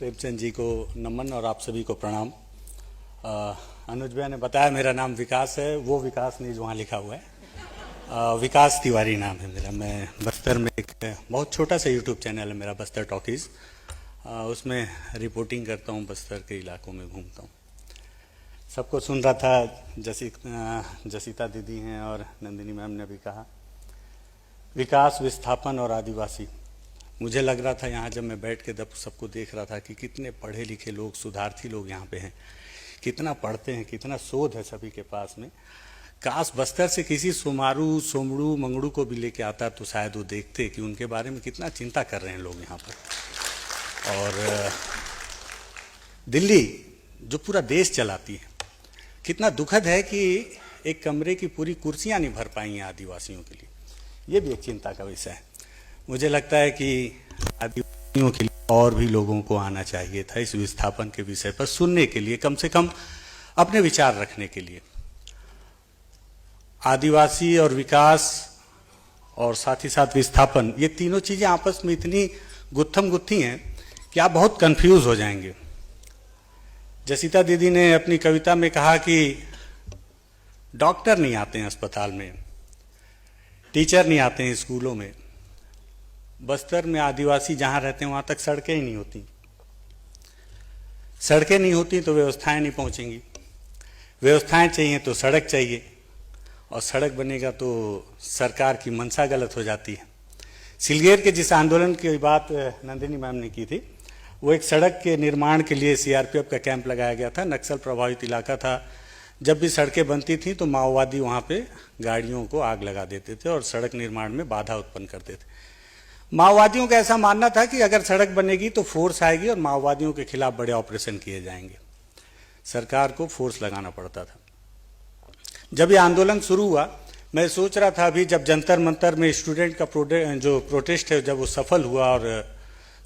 प्रेमचंद जी को नमन और आप सभी को प्रणाम। अनुज भैया ने बताया मेरा नाम विकास है, वो विकास नहीं जो वहाँ लिखा हुआ है। विकास तिवारी नाम है मेरा। मैं बस्तर में एक बहुत छोटा सा यूट्यूब चैनल है मेरा, बस्तर टॉकीज़। उसमें रिपोर्टिंग करता हूँ, बस्तर के इलाकों में घूमता हूँ। सबको सुन रहा था, जसीता दीदी हैं और नंदिनी मैम ने भी कहा विकास, विस्थापन और आदिवासी। मुझे लग रहा था यहाँ जब मैं बैठ के सबको देख रहा था कि कितने पढ़े लिखे लोग, सुधार्थी लोग यहाँ पे हैं, कितना पढ़ते हैं, कितना शोध है सभी के पास में। काश बस्तर से किसी सोमारू, सोमड़ू, मंगड़ू को भी लेके आता तो शायद वो देखते कि उनके बारे में कितना चिंता कर रहे हैं लोग यहाँ पर। और दिल्ली जो पूरा देश चलाती है, कितना दुखद है कि एक कमरे की पूरी कुर्सियाँ नहीं भर पाई हैं आदिवासियों के लिए। ये भी एक चिंता का विषय है। मुझे लगता है कि आदिवासियों के लिए और भी लोगों को आना चाहिए था इस विस्थापन के विषय पर सुनने के लिए, कम से कम अपने विचार रखने के लिए। आदिवासी और विकास और साथ ही साथ विस्थापन, ये तीनों चीजें आपस में इतनी गुत्थम गुत्थी हैं कि आप बहुत कंफ्यूज हो जाएंगे। जसीता दीदी ने अपनी कविता में कहा कि डॉक्टर नहीं आते हैं अस्पताल में, टीचर नहीं आते हैं स्कूलों में। बस्तर में आदिवासी जहां रहते हैं वहां तक सड़कें ही नहीं होती। सड़कें नहीं होती तो व्यवस्थाएं नहीं पहुंचेंगी, व्यवस्थाएं चाहिए तो सड़क चाहिए, और सड़क बनेगा तो सरकार की मंशा गलत हो जाती है। सिलगेर के जिस आंदोलन की बात नंदिनी मैम ने की थी, वो एक सड़क के निर्माण के लिए सीआरपीएफ का कैंप लगाया गया था। नक्सल प्रभावित इलाका था। जब भी सड़कें बनती थी तो माओवादी वहां पे गाड़ियों को आग लगा देते थे और सड़क निर्माण में बाधा उत्पन्न करते थे। माओवादियों का ऐसा मानना था कि अगर सड़क बनेगी तो फोर्स आएगी और माओवादियों के खिलाफ बड़े ऑपरेशन किए जाएंगे। सरकार को फोर्स लगाना पड़ता था। जब ये आंदोलन शुरू हुआ, मैं सोच रहा था अभी जब जंतर मंतर में स्टूडेंट का जो प्रोटेस्ट है, जब वो सफल हुआ और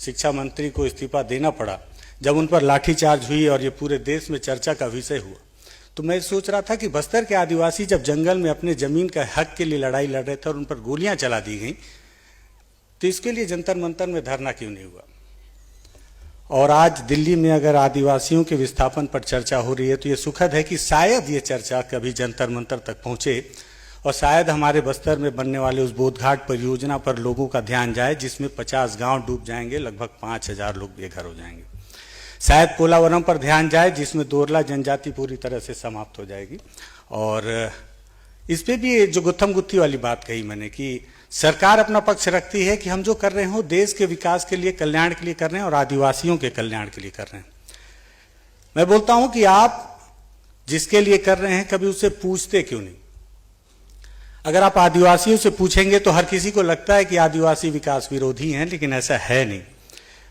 शिक्षा मंत्री को इस्तीफा देना पड़ा, जब उन पर लाठीचार्ज हुई और ये पूरे देश में चर्चा का विषय हुआ, तो मैं सोच रहा था कि बस्तर के आदिवासी जब जंगल में अपने जमीन का हक के लिए लड़ाई लड़ रहे थे और उन पर गोलियां चला दी गई, तो इसके लिए जंतर मंतर में धरना क्यों नहीं हुआ। और आज दिल्ली में अगर आदिवासियों के विस्थापन पर चर्चा हो रही है तो ये सुखद है कि शायद ये चर्चा कभी जंतर मंतर तक पहुंचे और शायद हमारे बस्तर में बनने वाले उस बोधघाट परियोजना पर लोगों का ध्यान जाए, जिसमें 50 गांव डूब जाएंगे, लगभग 5000 लोग बेघर हो जाएंगे। शायद पोलावरम पर ध्यान जाए, जिसमें दोरला जनजाति पूरी तरह से समाप्त हो जाएगी। और इस पे भी जो गुत्थम गुत्थी वाली बात कही मैंने कि सरकार अपना पक्ष रखती है कि हम जो कर रहे हो देश के विकास के लिए, कल्याण के लिए कर रहे हैं और आदिवासियों के कल्याण के लिए कर रहे हैं। मैं बोलता हूं कि आप जिसके लिए कर रहे हैं कभी उससे पूछते क्यों नहीं। अगर आप आदिवासियों से पूछेंगे तो हर किसी को लगता है कि आदिवासी विकास विरोधी हैं, लेकिन ऐसा है नहीं।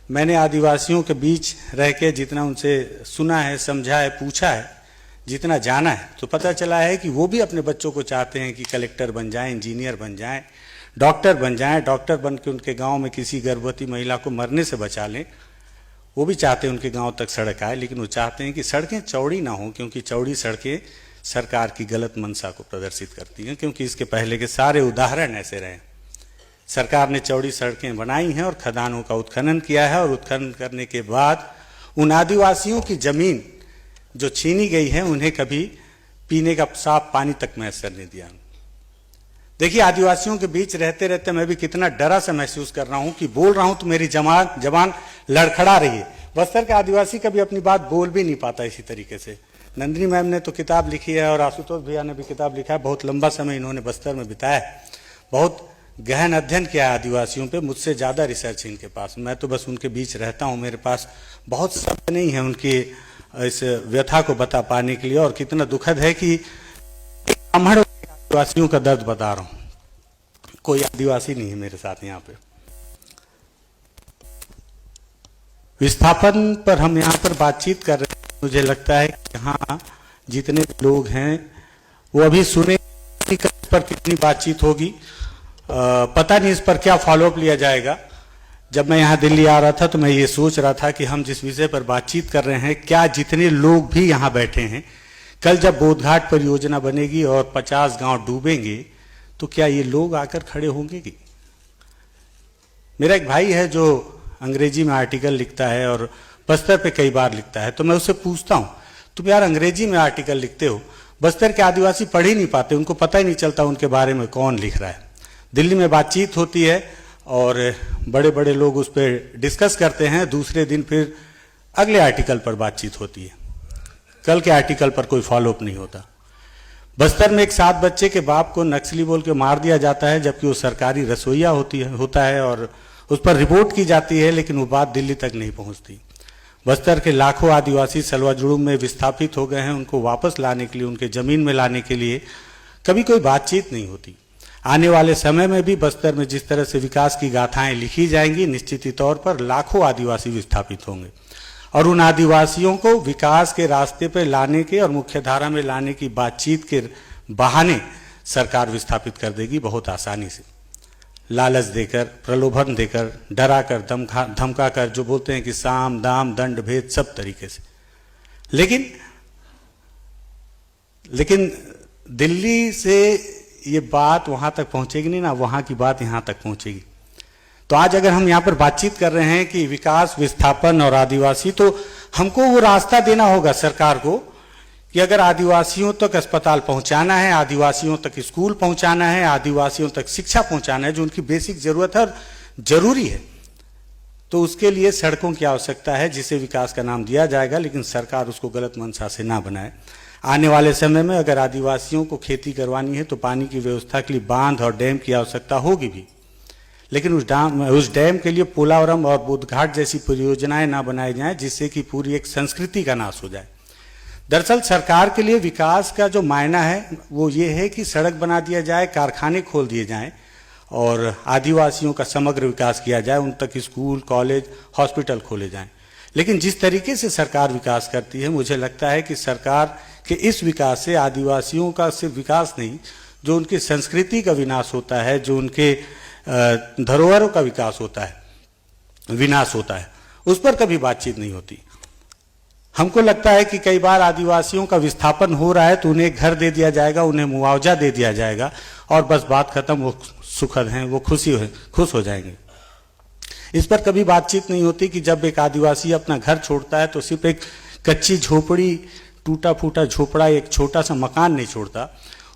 मैंने आदिवासियों के बीच रह के जितना उनसे सुना है, समझा है, पूछा है, जितना जाना है, तो पता चला है कि वो भी अपने बच्चों को चाहते हैं कि कलेक्टर बन जाएं, इंजीनियर बन जाएं, डॉक्टर बन जाएं। डॉक्टर बन के उनके गांव में किसी गर्भवती महिला को मरने से बचा लें। वो भी चाहते हैं उनके गांव तक सड़क आए, लेकिन वो चाहते हैं कि सड़कें चौड़ी ना हो, क्योंकि चौड़ी सड़कें सरकार की गलत मंशा को प्रदर्शित करती हैं। क्योंकि इसके पहले के सारे उदाहरण ऐसे रहे। सरकार ने चौड़ी सड़कें बनाई हैं और खदानों का उत्खनन किया है, और उत्खनन करने के बाद उन आदिवासियों की जमीन जो छीनी गई है उन्हें कभी पीने का साफ पानी तक मैसर नहीं दिया। देखिए, आदिवासियों के बीच रहते रहते मैं भी कितना डरा सा महसूस कर रहा हूं कि बोल रहा हूं तो मेरी जबान लड़खड़ा रही है। बस्तर के आदिवासी कभी अपनी बात बोल भी नहीं पाता इसी तरीके से। नंदिनी मैम ने तो किताब लिखी है और आशुतोष भैया ने भी किताब लिखा है। बहुत लंबा समय इन्होंने बस्तर में बिताया है, बहुत गहन अध्ययन किया है आदिवासियों पे। मुझसे ज्यादा रिसर्च है इनके पास। मैं तो बस उनके बीच रहता हूँ, मेरे पास बहुत शब्द नहीं है उनकी इस व्यथा को बता पाने के लिए। और कितना दुखद है कि ब्राह्मण आदिवासियों का दर्द बता रहा हूं। कोई आदिवासी नहीं है मेरे साथ यहाँ पे। विस्थापन पर हम यहाँ पर बातचीत कर रहे हैं। मुझे लगता है कि यहाँ जितने लोग हैं वो अभी सुने पर कितनी बातचीत होगी, पता नहीं इस पर क्या फॉलोअप लिया जाएगा। जब मैं यहाँ दिल्ली आ रहा था तो मैं ये सोच रहा था कि हम जिस विषय पर बातचीत कर रहे हैं, क्या जितने लोग भी यहाँ बैठे हैं, कल जब बोधघाट परियोजना बनेगी और 50 गांव डूबेंगे तो क्या ये लोग आकर खड़े होंगे कि? मेरा एक भाई है जो अंग्रेजी में आर्टिकल लिखता है और बस्तर पे कई बार लिखता है। तो मैं उससे पूछता हूँ, तुम यार अंग्रेजी में आर्टिकल लिखते हो, बस्तर के आदिवासी पढ़ ही नहीं पाते, उनको पता ही नहीं चलता उनके बारे में कौन लिख रहा है। दिल्ली में बातचीत होती है और बड़े बड़े लोग उस पर डिस्कस करते हैं, दूसरे दिन फिर अगले आर्टिकल पर बातचीत होती है, कल के आर्टिकल पर कोई फॉलोअप नहीं होता। बस्तर में एक 7 बच्चे के बाप को नक्सली बोल के मार दिया जाता है, जबकि वो सरकारी रसोइया होता है और उस पर रिपोर्ट की जाती है, लेकिन वो बात दिल्ली तक नहीं पहुंचती। बस्तर के लाखों आदिवासी सलवाजुड़ू में विस्थापित हो गए हैं, उनको वापस लाने के लिए, उनके जमीन में लाने के लिए कभी कोई बातचीत नहीं होती। आने वाले समय में भी बस्तर में जिस तरह से विकास की गाथाएं लिखी जाएंगी, निश्चित ही तौर पर लाखों आदिवासी विस्थापित होंगे और उन आदिवासियों को विकास के रास्ते पर लाने के और मुख्यधारा में लाने की बातचीत के बहाने सरकार विस्थापित कर देगी बहुत आसानी से, लालच देकर, प्रलोभन देकर, डरा कर, धमका कर, जो बोलते हैं कि साम दाम दंड भेद सब तरीके से। लेकिन दिल्ली से ये बात वहां तक पहुंचेगी नहीं ना, वहां की बात यहां तक पहुंचेगी। तो आज अगर हम यहां पर बातचीत कर रहे हैं कि विकास, विस्थापन और आदिवासी, तो हमको वो रास्ता देना होगा सरकार को कि अगर आदिवासियों तक अस्पताल पहुंचाना है, आदिवासियों तक स्कूल पहुंचाना है, आदिवासियों तक शिक्षा पहुंचाना है, जो उनकी बेसिक जरूरत है और जरूरी है, तो उसके लिए सड़कों की आवश्यकता है, जिसे विकास का नाम दिया जाएगा, लेकिन सरकार उसको गलत मंशा से ना बनाए। आने वाले समय में अगर आदिवासियों को खेती करवानी है तो पानी की व्यवस्था के लिए बांध और डैम की आवश्यकता होगी भी, लेकिन उस डैम के लिए पोलावरम और बुद्धघाट जैसी परियोजनाएं ना बनाई जाएं, जिससे कि पूरी एक संस्कृति का नाश हो जाए। दरअसल सरकार के लिए विकास का जो मायना है वो ये है कि सड़क बना दिया जाए, कारखाने खोल दिए जाएं और आदिवासियों का समग्र विकास किया जाए, उन तक स्कूल, कॉलेज, हॉस्पिटल खोले जाएं। लेकिन जिस तरीके से सरकार विकास करती है, मुझे लगता है कि सरकार के इस विकास से आदिवासियों का सिर्फ विकास नहीं, जो उनकी संस्कृति का विनाश होता है, जो उनके धरोहरों का विनाश होता है, उस पर कभी बातचीत नहीं होती। हमको लगता है कि कई बार आदिवासियों का विस्थापन हो रहा है तो उन्हें घर दे दिया जाएगा, उन्हें मुआवजा दे दिया जाएगा और बस बात खत्म, वो सुखद हैं, वो खुश हो जाएंगे। इस पर कभी बातचीत नहीं होती कि जब एक आदिवासी अपना घर छोड़ता है तो सिर्फ एक कच्ची झोपड़ी, टूटा फूटा झोपड़ा, एक छोटा सा मकान नहीं छोड़ता,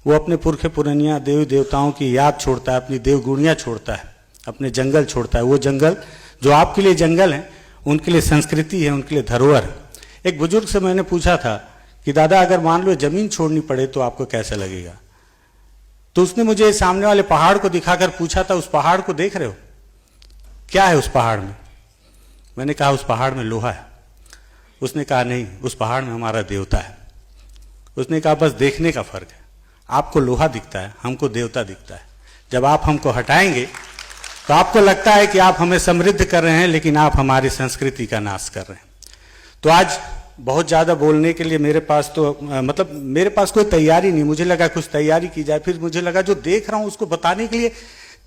वो अपने पुरखे पुरनिया देवी देवताओं की याद छोड़ता है, अपनी देवगुड़ियाँ छोड़ता है, अपने जंगल छोड़ता है। वो जंगल जो आपके लिए जंगल हैं, उनके लिए संस्कृति है, उनके लिए धरोहर है। एक बुजुर्ग से मैंने पूछा था कि दादा अगर मान लो जमीन छोड़नी पड़े तो आपको कैसा लगेगा? तो उसने मुझे सामने वाले पहाड़ को दिखाकर पूछा था, उस पहाड़ को देख रहे हो, क्या है उस पहाड़ में? मैंने कहा उस पहाड़ में लोहा है। उसने कहा नहीं, उस पहाड़ में हमारा देवता है। उसने कहा बस देखने का फर्क है, आपको लोहा दिखता है, हमको देवता दिखता है। जब आप हमको हटाएंगे तो आपको लगता है कि आप हमें समृद्ध कर रहे हैं, लेकिन आप हमारी संस्कृति का नाश कर रहे हैं। तो आज बहुत ज़्यादा बोलने के लिए मेरे पास कोई तैयारी नहीं। मुझे लगा कुछ तैयारी की जाए, फिर मुझे लगा जो देख रहा हूं उसको बताने के लिए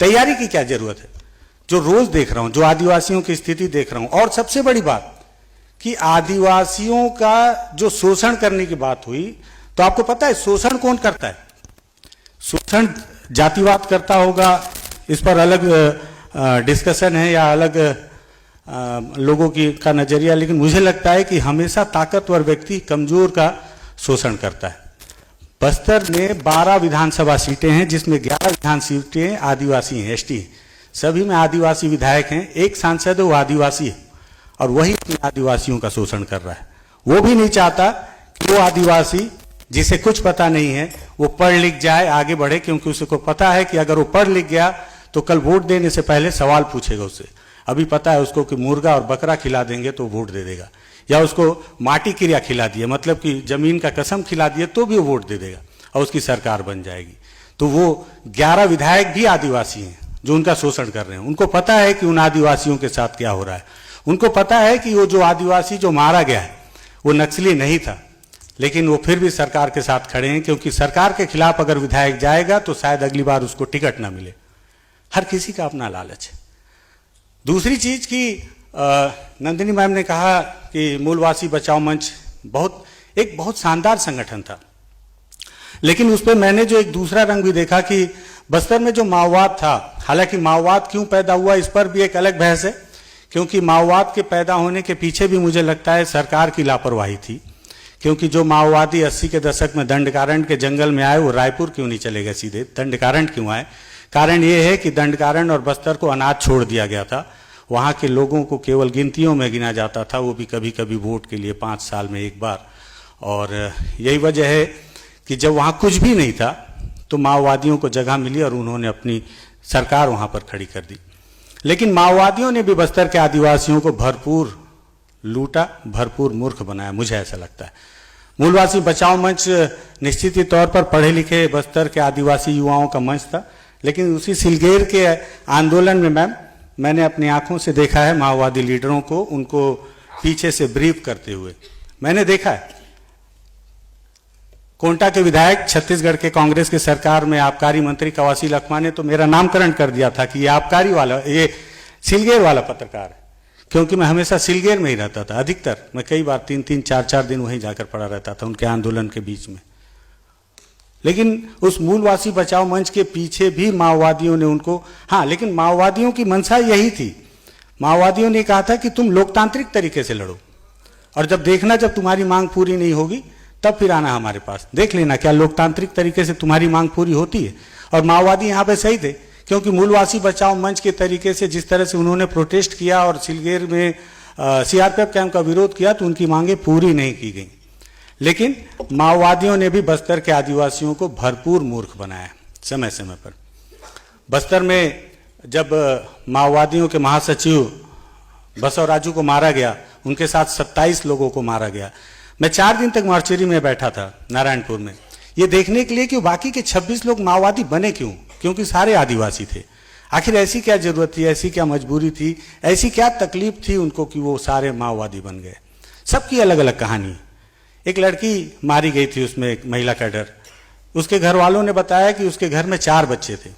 तैयारी की क्या जरूरत है, जो रोज देख रहा हूं, जो आदिवासियों की स्थिति देख रहा हूं। और सबसे बड़ी बात कि आदिवासियों का जो शोषण करने की बात हुई, तो आपको पता है शोषण कौन करता है? शोषण जातिवाद करता होगा, इस पर अलग डिस्कशन है या अलग लोगों का नजरिया, लेकिन मुझे लगता है कि हमेशा ताकतवर व्यक्ति कमजोर का शोषण करता है। बस्तर में 12 विधानसभा सीटें हैं, जिसमें 11 विधानसभा सीटें आदिवासी हैं, एसटी हैं। सभी में आदिवासी विधायक हैं, एक सांसद है वो आदिवासी है और वही अपने आदिवासियों का शोषण कर रहा है। वो भी नहीं चाहता कि वो आदिवासी जिसे कुछ पता नहीं है वो पढ़ लिख जाए, आगे बढ़े, क्योंकि उसे को पता है कि अगर वो पढ़ लिख गया तो कल वोट देने से पहले सवाल पूछेगा उससे। अभी पता है उसको कि मुर्गा और बकरा खिला देंगे तो वोट दे देगा, या उसको माटी क्रिया खिला दिए, मतलब कि जमीन का कसम खिला दिए तो भी वो वोट दे देगा और उसकी सरकार बन जाएगी। तो वो 11 विधायक भी आदिवासी हैं जो उनका शोषण कर रहे हैं। उनको पता है कि उन आदिवासियों के साथ क्या हो रहा है, उनको पता है कि वो जो आदिवासी जो मारा गया है वो नक्सली नहीं था, लेकिन वो फिर भी सरकार के साथ खड़े हैं, क्योंकि सरकार के खिलाफ अगर विधायक जाएगा तो शायद अगली बार उसको टिकट ना मिले। हर किसी का अपना लालच है। दूसरी चीज की नंदिनी मैम ने कहा कि मूलवासी बचाओ मंच एक बहुत शानदार संगठन था, लेकिन उस पर मैंने जो एक दूसरा रंग भी देखा कि बस्तर में जो माओवाद था, हालांकि माओवाद क्यों पैदा हुआ इस पर भी एक अलग बहस है क्योंकि माओवाद के पैदा होने के पीछे भी मुझे लगता है सरकार की लापरवाही थी। क्योंकि जो माओवादी 80 के दशक में दंडकारण्य के जंगल में आए, वो रायपुर क्यों नहीं चले गए सीधे, दंडकारण्य क्यों आए? कारण ये है कि दंडकारण्य और बस्तर को अनाथ छोड़ दिया गया था। वहाँ के लोगों को केवल गिनतियों में गिना जाता था, वो भी कभी कभी वोट के लिए 5 साल में एक बार। और यही वजह है कि जब वहाँ कुछ भी नहीं था तो माओवादियों को जगह मिली और उन्होंने अपनी सरकार वहाँ पर खड़ी कर दी। लेकिन माओवादियों ने भी बस्तर के आदिवासियों को भरपूर लूटा, भरपूर मूर्ख बनाया, मुझे ऐसा लगता है। मूलवासी बचाओ मंच निश्चित ही तौर पर पढ़े लिखे बस्तर के आदिवासी युवाओं का मंच था, लेकिन उसी सिलगेर के आंदोलन में मैम मैंने अपनी आंखों से देखा है माओवादी लीडरों को, उनको पीछे से ब्रीफ करते हुए मैंने देखा है। कोंटा के विधायक, छत्तीसगढ़ के कांग्रेस के सरकार में आबकारी मंत्री कवासी लखमा ने तो मेरा नामकरण कर दिया था कि ये आबकारी वाला, ये सिलगेर वाला पत्रकार है, क्योंकि मैं हमेशा सिलगेर में ही रहता था। अधिकतर मैं कई बार 3-3, 4-4 दिन वहीं जाकर पड़ा रहता था उनके आंदोलन के बीच में। लेकिन उस मूलवासी बचाओ मंच के पीछे भी माओवादियों ने उनको, हाँ, लेकिन माओवादियों की मंशा यही थी। माओवादियों ने कहा था कि तुम लोकतांत्रिक तरीके से लड़ो, और जब देखना जब तुम्हारी मांग पूरी नहीं होगी तब फिर आना हमारे पास, देख लेना क्या लोकतांत्रिक तरीके से तुम्हारी मांग पूरी होती है। और माओवादी यहाँ पे सही थे, क्योंकि मूलवासी बचाओ मंच के तरीके से जिस तरह से उन्होंने प्रोटेस्ट किया और सिलगेर में सीआरपीएफ कैंप का विरोध किया तो उनकी मांगे पूरी नहीं की गई। लेकिन माओवादियों ने भी बस्तर के आदिवासियों को भरपूर मूर्ख बनाया समय समय पर। बस्तर में जब माओवादियों के महासचिव बसवराजू को मारा गया, उनके साथ 27 लोगों को मारा गया। मैं 4 दिन तक मार्चेरी में बैठा था नारायणपुर में, ये देखने के लिए कि बाकी के 26 लोग माओवादी बने क्यों, क्योंकि सारे आदिवासी थे। आखिर ऐसी क्या जरूरत थी, ऐसी क्या मजबूरी थी, ऐसी क्या तकलीफ थी उनको कि वो सारे माओवादी बन गए। सबकी अलग अलग कहानी। एक लड़की मारी गई थी उसमें, एक महिला कैडर, उसके घर वालों ने बताया कि उसके घर में 4 बच्चे थे,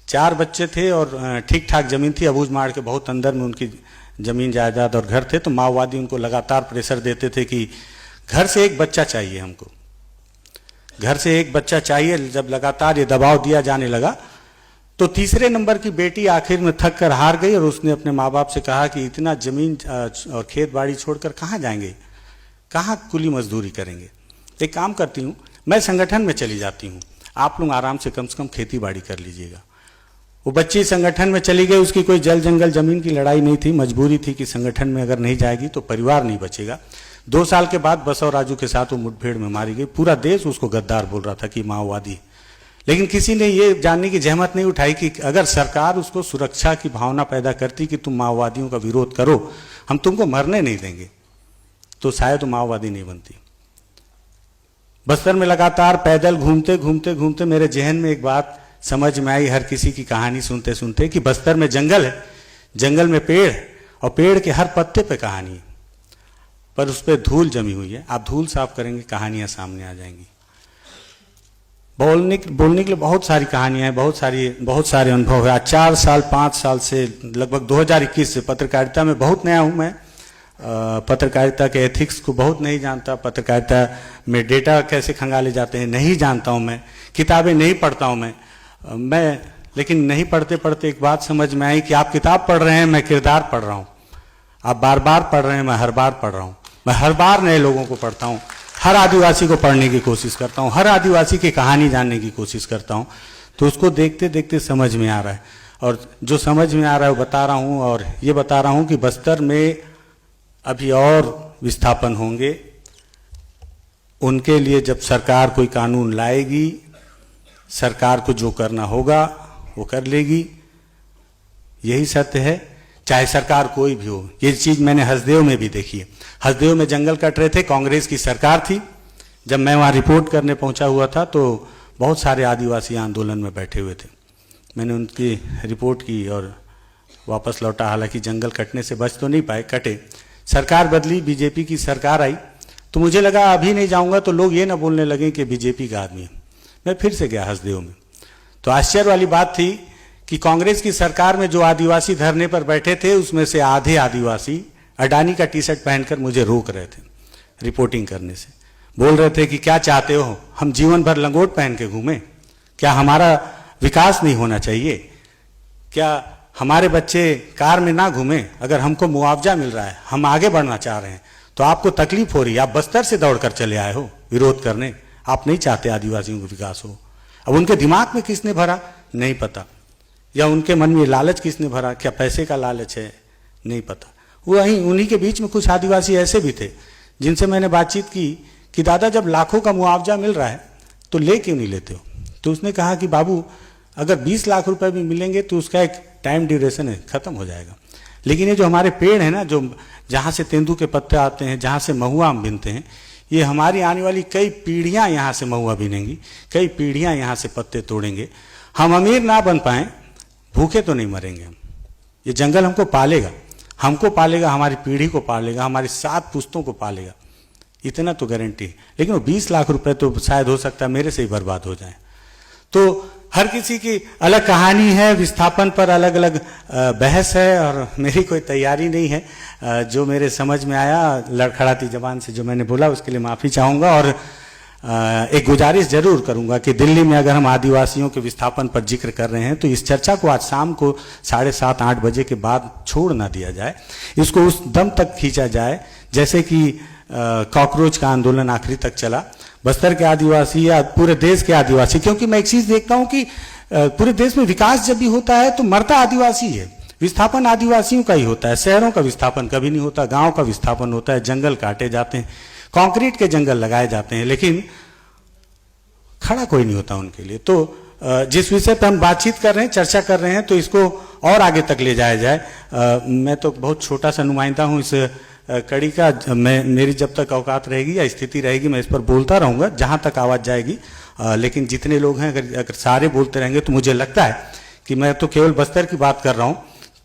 4 बच्चे थे और ठीक ठाक जमीन थी, अबूझ माड़ के बहुत अंदर में उनकी जमीन जायदाद और घर थे। तो माओवादी उनको लगातार प्रेशर देते थे कि घर से एक बच्चा चाहिए हमको, घर से एक बच्चा चाहिए। जब लगातार ये दबाव दिया जाने लगा तो तीसरे नंबर की बेटी आखिर में थक कर हार गई और उसने अपने माँ बाप से कहा कि इतना जमीन और खेत बाड़ी छोड़कर कहाँ जाएंगे, कहाँ कुली मजदूरी करेंगे। एक काम करती हूँ, मैं संगठन में चली जाती हूँ, आप लोग आराम से कम खेती बाड़ी कर लीजिएगा। वो बच्ची संगठन में चली गई, उसकी कोई जल जंगल जमीन की लड़ाई नहीं थी, मजबूरी थी कि संगठन में अगर नहीं जाएगी तो परिवार नहीं बचेगा। 2 साल के बाद बसवराजू के साथ वो मुठभेड़ में मारी गई। पूरा देश उसको गद्दार बोल रहा था कि माओवादी, लेकिन किसी ने ये जानने की जहमत नहीं उठाई कि अगर सरकार उसको सुरक्षा की भावना पैदा करती कि तुम माओवादियों का विरोध करो, हम तुमको मरने नहीं देंगे, तो शायद माओवादी नहीं बनती। बस्तर में लगातार पैदल घूमते घूमते घूमते मेरे जहन में एक बात समझ में आई, हर किसी की कहानी सुनते सुनते, कि बस्तर में जंगल है, जंगल में पेड़, और पेड़ के हर पत्ते पे कहानी है, पर उस पर धूल जमी हुई है। आप धूल साफ करेंगे, कहानियां सामने आ जाएंगी। बोलने के लिए बहुत सारी कहानियां हैं, बहुत सारे अनुभव है। आज 4 साल 5 साल से, लगभग 2021 से पत्रकारिता में बहुत नया हूं मैं। पत्रकारिता के एथिक्स को बहुत नहीं जानता, पत्रकारिता में डेटा कैसे खंगाले जाते हैं नहीं जानता हूं मैं, किताबें नहीं पढ़ता हूं मैं। लेकिन नहीं पढ़ते पढ़ते एक बात समझ में आई कि आप किताब पढ़ रहे हैं, मैं किरदार पढ़ रहा हूं। आप बार बार पढ़ रहे हैं, मैं हर बार पढ़ रहा हूं। मैं हर बार नए लोगों को पढ़ता हूं, हर आदिवासी को पढ़ने की कोशिश करता हूं, हर आदिवासी की कहानी जानने की कोशिश करता हूं। तो उसको देखते देखते समझ में आ रहा है, और जो समझ में आ रहा है वो बता रहा हूं। और ये बता रहा हूं कि बस्तर में अभी और विस्थापन होंगे। उनके लिए जब सरकार कोई कानून लाएगी, सरकार को जो करना होगा वो कर लेगी, यही सत्य है, चाहे सरकार कोई भी हो। ये चीज मैंने हसदेव में भी देखी है। हसदेव में जंगल कट रहे थे, कांग्रेस की सरकार थी। जब मैं वहां रिपोर्ट करने पहुंचा हुआ था तो बहुत सारे आदिवासी आंदोलन में बैठे हुए थे। मैंने उनकी रिपोर्ट की और वापस लौटा। हालांकि जंगल कटने से बच तो नहीं पाए, कटे। सरकार बदली, बीजेपी की सरकार आई, तो मुझे लगा अभी नहीं जाऊंगा तो लोग ये ना बोलने लगे कि बीजेपी का आदमी है। मैं फिर से गया हसदेव में, तो आश्चर्य वाली बात थी कि कांग्रेस की सरकार में जो आदिवासी धरने पर बैठे थे उसमें से आधे आदिवासी अडानी का टी-शर्ट पहनकर मुझे रोक रहे थे रिपोर्टिंग करने से। बोल रहे थे कि क्या चाहते हो, हम जीवन भर लंगोट पहन के घूमें? क्या हमारा विकास नहीं होना चाहिए? क्या हमारे बच्चे कार में ना घूमें, अगर हमको मुआवजा मिल रहा है, हम आगे बढ़ना चाह रहे हैं, तो आपको तकलीफ हो रही है। आप बस्तर से दौड़कर चले आए हो विरोध करने, आप नहीं चाहते आदिवासियों को विकास हो। अब उनके दिमाग में किसने भरा नहीं पता, या उनके मन में लालच किसने भरा, क्या पैसे का लालच है नहीं पता। वहीं उन्हीं के बीच में कुछ आदिवासी ऐसे भी थे जिनसे मैंने बातचीत की कि दादा जब लाखों का मुआवजा मिल रहा है तो ले क्यों नहीं लेते हो। तो उसने कहा कि बाबू अगर 20 लाख रुपए भी मिलेंगे तो उसका एक टाइम ड्यूरेशन है, खत्म हो जाएगा। लेकिन ये जो हमारे पेड़ है ना, जो जहाँ से तेंदू के पत्ते आते हैं, जहाँ से महुआ हम बीनते हैं, ये हमारी आने वाली कई पीढ़ियाँ यहाँ से महुआ बीनेंगी, कई पीढ़ियाँ यहाँ से पत्ते तोड़ेंगे। हम अमीर ना बन पाएं, भूखे तो नहीं मरेंगे हम। ये जंगल हमको पालेगा, हमको पालेगा, हमारी पीढ़ी को पालेगा, हमारी 7 पुश्तों को पालेगा, इतना तो गारंटी है। लेकिन वो 20 लाख रुपए तो शायद हो सकता है मेरे से ही बर्बाद हो जाए। तो हर किसी की अलग कहानी है, विस्थापन पर अलग अलग बहस है, और मेरी कोई तैयारी नहीं है। जो मेरे समझ में आया लड़खड़ाती जबान से जो मैंने बोला उसके लिए माफ़ी चाहूँगा, और एक गुजारिश जरूर करूंगा कि दिल्ली में अगर हम आदिवासियों के विस्थापन पर जिक्र कर रहे हैं तो इस चर्चा को आज शाम को 7:30-8 बजे के बाद छोड़ ना दिया जाए, इसको उस दम तक खींचा जाए जैसे कि कॉकरोच का आंदोलन आखिरी तक चला। बस्तर के आदिवासी या पूरे देश के आदिवासी, क्योंकि मैं एक चीज देखता हूं कि पूरे देश में विकास जब भी होता है तो मरता आदिवासी है, विस्थापन आदिवासियों का ही होता है। शहरों का विस्थापन कभी नहीं होता, गांव का विस्थापन होता है, जंगल काटे जाते हैं, कंक्रीट के जंगल लगाए जाते हैं, लेकिन खड़ा कोई नहीं होता उनके लिए। तो जिस विषय पर हम बातचीत कर रहे हैं, चर्चा कर रहे हैं, तो इसको और आगे तक ले जाया जाए। मैं तो बहुत छोटा सा नुमाइंदा हूं इस कड़ी का, मेरी जब तक औकात रहेगी या स्थिति रहेगी मैं इस पर बोलता रहूंगा जहां तक आवाज जाएगी। लेकिन जितने लोग हैं अगर सारे बोलते रहेंगे तो मुझे लगता है कि मैं तो केवल बस्तर की बात कर रहा हूं,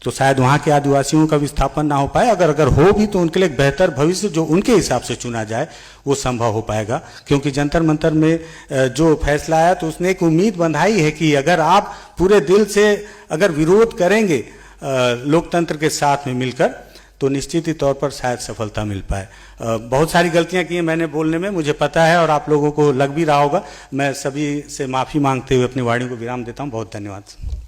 तो शायद वहां के आदिवासियों का विस्थापन ना हो पाए। अगर हो भी तो उनके लिए एक बेहतर भविष्य जो उनके हिसाब से चुना जाए वो संभव हो पाएगा। क्योंकि जंतर मंतर में जो फैसला आया तो उसने एक उम्मीद बंधाई है कि अगर आप पूरे दिल से अगर विरोध करेंगे लोकतंत्र के साथ में मिलकर तो निश्चित ही तौर पर शायद सफलता मिल पाए। बहुत सारी गलतियां की हैं मैंने बोलने में, मुझे पता है, और आप लोगों को लग भी रहा होगा। मैं सभी से माफ़ी मांगते हुए अपनी वाणी को विराम देता हूं। बहुत धन्यवाद।